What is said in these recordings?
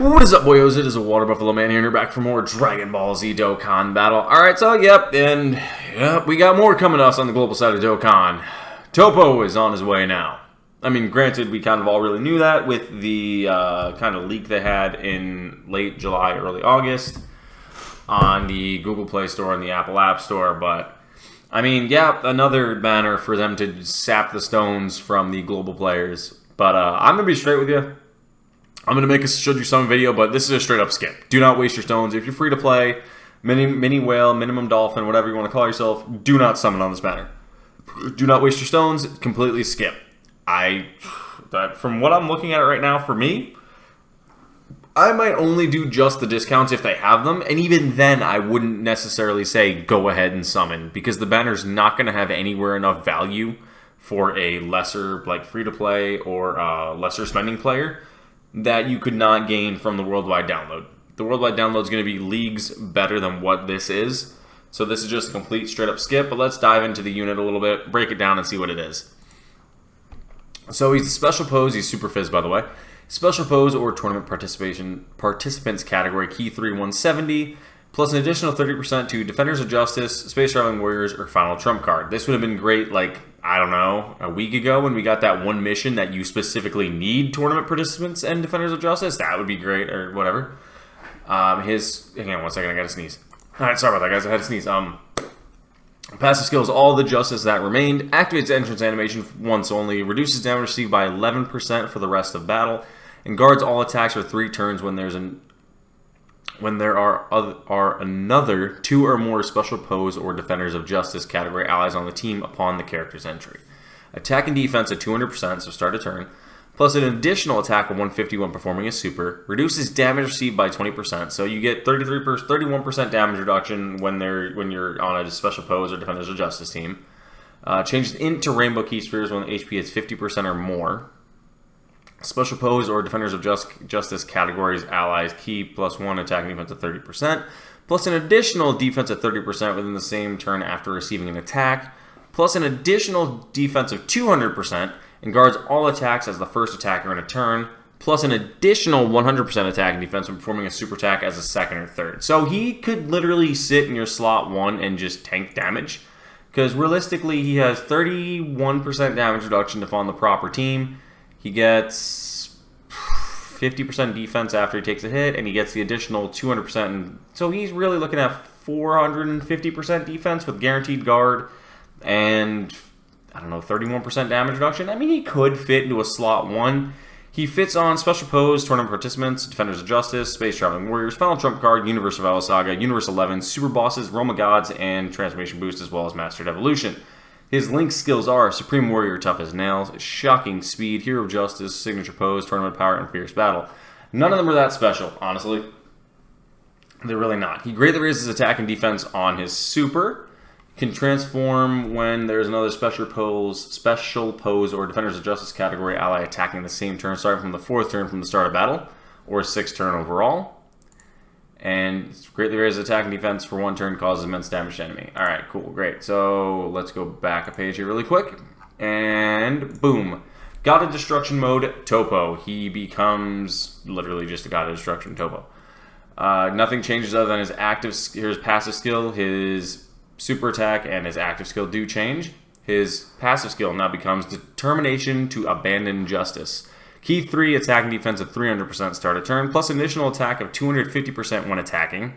What is up, boyos? It is a Water Buffalo Man here, and you're back for more Dragon Ball Z Dokkan battle. Alright, so, we got more coming to us on the global side of Dokkan. TOPPO is on his way now. I mean, granted, we kind of all really knew that with the kind of leak they had in late July, early August on the Google Play Store and the Apple App Store, but, I mean, yeah, another banner for them to sap the stones from the global players. But I'm going to be straight with you. I'm going to make a should you summon video, but this is a straight up skip. Do not waste your stones. If you're free to play, mini whale, minimum dolphin, whatever you want to call yourself, do not summon on this banner. Do not waste your stones. Completely skip. From what I'm looking at right now, for me, I might only do just the discounts if they have them, and even then I wouldn't necessarily say go ahead and summon, because the banner's not going to have anywhere enough value for a lesser, like, free-to-play or lesser spending player that you could not gain from the worldwide download. The worldwide download is going to be leagues better than what this is. So this is just a complete straight up skip, but let's dive into the unit a little bit, break it down and see what it is. So he's a special pose, he's super fizz by the way. Special pose or tournament participants category, key 3 170, plus an additional 30% to Defenders of Justice, Space Traveling Warriors, or Final Trump card. This would have been great, like, I don't know, a week ago when we got that one mission that you specifically need tournament participants and Defenders of Justice. That would be great, or whatever. Hang on one second, I gotta sneeze. Alright, sorry about that, guys, I had to sneeze. Passive skills, all the justice that remained. Activates entrance animation once only. Reduces damage received by 11% for the rest of battle. And guards all attacks for 3 turns when there are another 2 or more special pose or Defenders of Justice category allies on the team upon the character's entry. Attack and defense at 200%, so start a turn, plus an additional attack of 150 when performing a super. Reduces damage received by 20%, so you get 31% damage reduction when you're on a special pose or Defenders of Justice team. Changes into Rainbow Key Spheres when the HP is 50% or more. Special pose or Defenders of Justice categories allies key +1 attack and defense at 30%, plus an additional defense at 30% within the same turn after receiving an attack, plus an additional defense of 200% and guards all attacks as the first attacker in a turn, plus an additional 100% attack and defense when performing a super attack as a second or third. So he could literally sit in your slot 1 and just tank damage, because realistically he has 31% damage reduction if on the proper team. He gets 50% defense after he takes a hit, and he gets the additional 200%. So he's really looking at 450% defense with guaranteed guard and, I don't know, 31% damage reduction. I mean, he could fit into a slot 1. He fits on Special Pose, Tournament Participants, Defenders of Justice, Space Traveling Warriors, Final Trump card, Universe of Alice Saga, Universe 11, Super Bosses, Realm of Gods, and Transformation Boost, as well as Mastered Evolution. His Link skills are Supreme Warrior, Tough as Nails, Shocking Speed, Hero of Justice, Signature Pose, Tournament Power, and Fierce Battle. None of them are that special, honestly. They're really not. He greatly raises attack and defense on his super. Can transform when there's another special pose, or Defenders of Justice category ally attacking the same turn, starting from the 4th turn from the start of battle, or 6th turn overall. And greatly raises attack and defense for 1 turn, causes immense damage to enemy. Alright, cool, great. So let's go back a page here really quick. And boom. God of Destruction mode, TOPPO. He becomes literally just a God of Destruction, TOPPO. Nothing changes other than his passive skill, his super attack, and his active skill do change. His passive skill now becomes Determination to Abandon Justice. Key 3, attack and defense of 300% start a turn, plus an additional attack of 250% when attacking,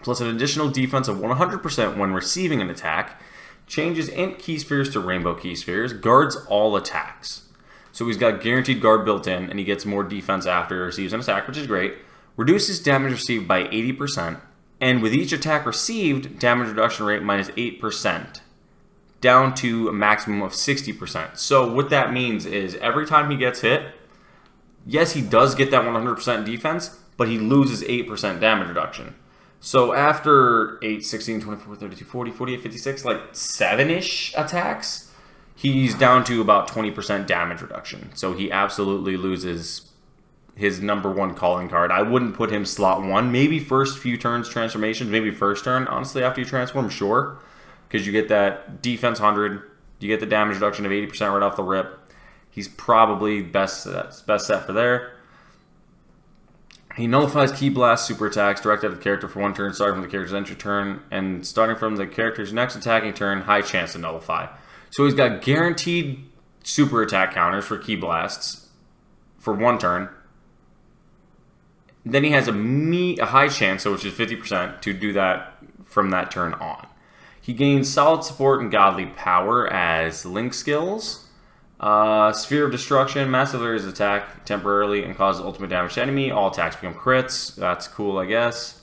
plus an additional defense of 100% when receiving an attack, changes int key spheres to rainbow key spheres, guards all attacks. So he's got guaranteed guard built in, and he gets more defense after he receives an attack, which is great. Reduces damage received by 80%, and with each attack received, damage reduction rate minus 8%. Down to a maximum of 60%. So what that means is every time he gets hit, yes, he does get that 100% defense, but he loses 8% damage reduction. So after 8, 16, 24, 32, 40, 48, 56, like 7-ish attacks, he's down to about 20% damage reduction. So he absolutely loses his #1 calling card. I wouldn't put him slot 1. Maybe first few turns transformations, maybe first turn. Honestly, after you transform, sure. Because you get that defense 100, you get the damage reduction of 80% right off the rip. He's probably best set for there. He nullifies Ki Blast super attacks directed at the character for 1 turn, starting from the character's entry turn, and starting from the character's next attacking turn, high chance to nullify. So he's got guaranteed super attack counters for Ki Blasts for 1 turn. Then he has a high chance, which is 50%, to do that from that turn on. He gains solid support and godly power as link skills. Sphere of Destruction, massively raises attack temporarily and causes ultimate damage to enemy. All attacks become crits. That's cool, I guess.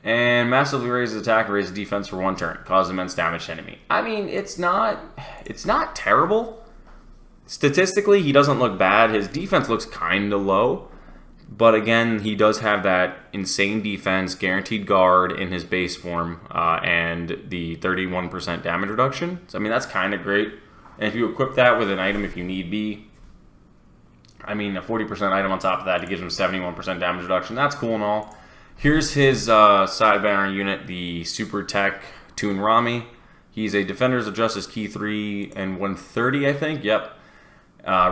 And massively raises attack and raises defense for 1 turn. Causes immense damage to enemy. I mean, it's not terrible. Statistically, he doesn't look bad. His defense looks kind of low. But again, he does have that insane defense, guaranteed guard in his base form, and the 31% damage reduction. So, I mean, that's kind of great. And if you equip that with an item if you need be, I mean, a 40% item on top of that, it gives him 71% damage reduction. That's cool and all. Here's his side banner unit, the Super Tech Toon Rami. He's a Defenders of Justice Key 3 and 130, I think. Yep.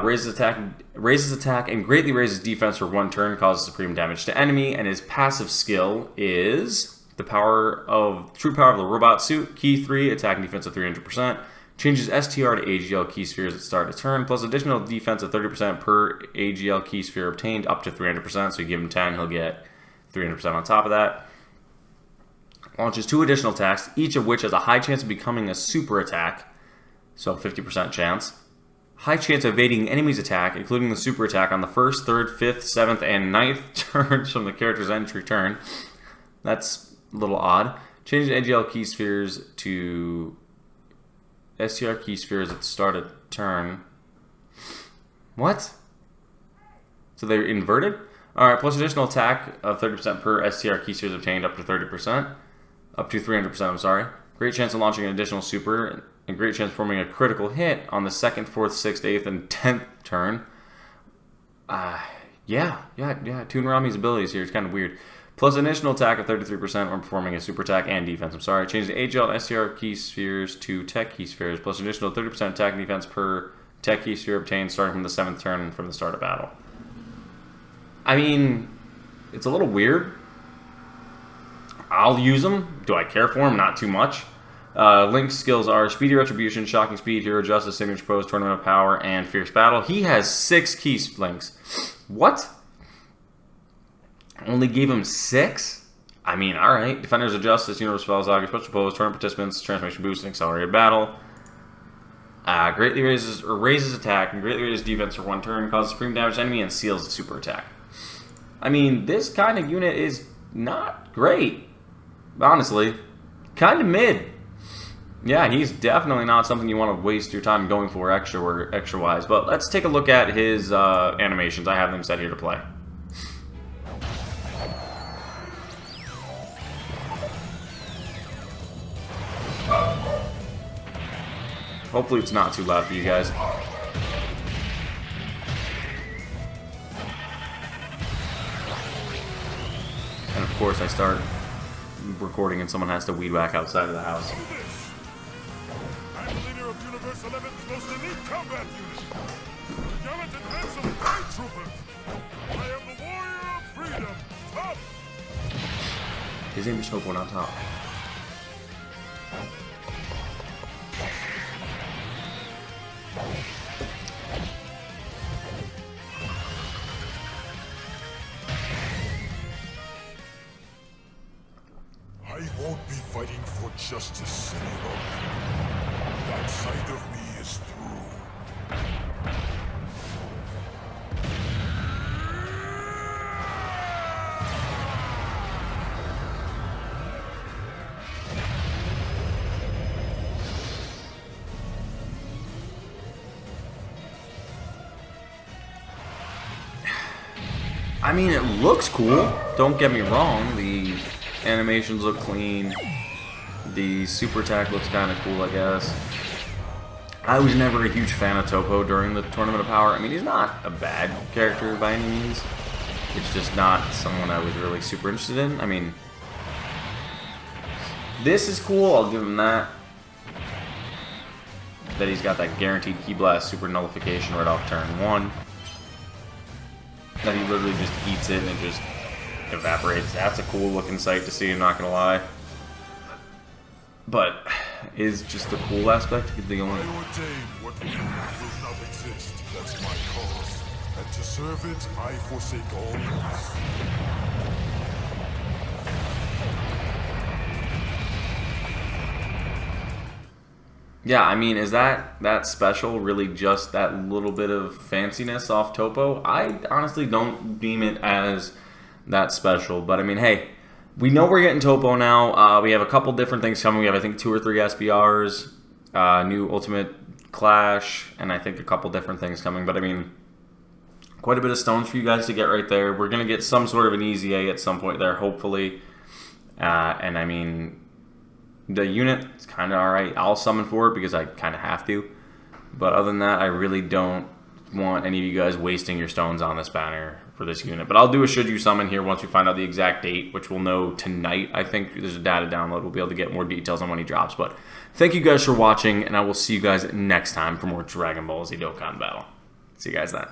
Raises attack, and greatly raises defense for 1 turn, causes supreme damage to enemy. And his passive skill is the true power of the robot suit. Key 3, attack and defense of 300%. Changes STR to AGL key spheres at the start of turn, plus additional defense of 30% per AGL key sphere obtained, up to 300%. So you give him 10, he'll get 300% on top of that. Launches 2 additional attacks, each of which has a high chance of becoming a super attack, so 50% chance. High chance of evading enemy's attack, including the super attack on the 1st, 3rd, 5th, 7th, and 9th turns from the character's entry turn. That's a little odd. Changes AGL key spheres to STR key spheres at the start of turn. What? So they're inverted? Alright, plus additional attack of 30% per STR key spheres obtained, up to 30%. Up to 300%, I'm sorry. Great chance of launching an additional super, and great chance of forming a critical hit on the 2nd, 4th, 6th, 8th, and 10th turn. Yeah. Toon Rami's abilities here is kind of weird. Plus additional attack of 33% when performing a super attack and defense. I'm sorry. Change the AGL and STR key spheres to tech key spheres. Plus additional 30% attack and defense per tech key sphere obtained starting from the 7th turn from the start of battle. I mean, it's a little weird. I'll use them. Do I care for them? Not too much. Link's skills are Speedy Retribution, Shocking Speed, Hero Justice, Signature Pose, Tournament of Power, and Fierce Battle. He has 6 key links. What? Only gave him 6? I mean, alright. Defenders of Justice, Universal Spell, Saga, Special Pose, Tournament Participants, Transformation Boost, and Accelerated Battle. Greatly raises attack and greatly raises defense for 1 turn, causes supreme damage to enemy, and seals the super attack. I mean, this kind of unit is not great. Honestly. Kind of mid. Yeah, he's definitely not something you want to waste your time going for extra-wise. But let's take a look at his animations. I have them set here to play. Hopefully it's not too loud for you guys. And of course I start recording and someone has to weed whack outside of the house. I'm the leader of Universe 11's most elite combat unit. Skeleton Handsome Night Troopers. I am the warrior of freedom. Top! His name is Snowboard on top. I won't be fighting for justice any longer. That side of me is through. I mean, it looks cool. Don't get me wrong. The animations look clean. The super attack looks kind of cool, I guess. I was never a huge fan of TOPPO during the Tournament of Power. I mean, he's not a bad character by any means. It's just not someone I was really super interested in. I mean, this is cool. I'll give him that. That he's got that guaranteed Ki Blast super nullification right off turn 1. That he literally just eats it and it just evaporates. That's a cool looking sight to see, I'm not gonna lie. But is just the cool aspect the only... I ordain what will not exist. That's my cause. And to serve it, I forsake all else. Yeah, I mean, is that special really just that little bit of fanciness off TOPPO? I honestly don't deem it as that special, but I mean, hey, we know we're getting TOPPO now. We have a couple different things coming. We have, I think, 2 or 3 SBRs, new Ultimate Clash, and I think a couple different things coming. But I mean, quite a bit of stones for you guys to get right there. We're going to get some sort of an easy A at some point there, hopefully. And I mean, the unit is kind of alright. I'll summon for it because I kind of have to. But other than that, I really don't want any of you guys wasting your stones on this banner for this unit. But I'll do a should you summon here once we find out the exact date, which we'll know tonight. I think there's a data download. We'll be able to get more details on when he drops. But thank you guys for watching, and I will see you guys next time for more Dragon Ball Z Dokkan Battle. See you guys then.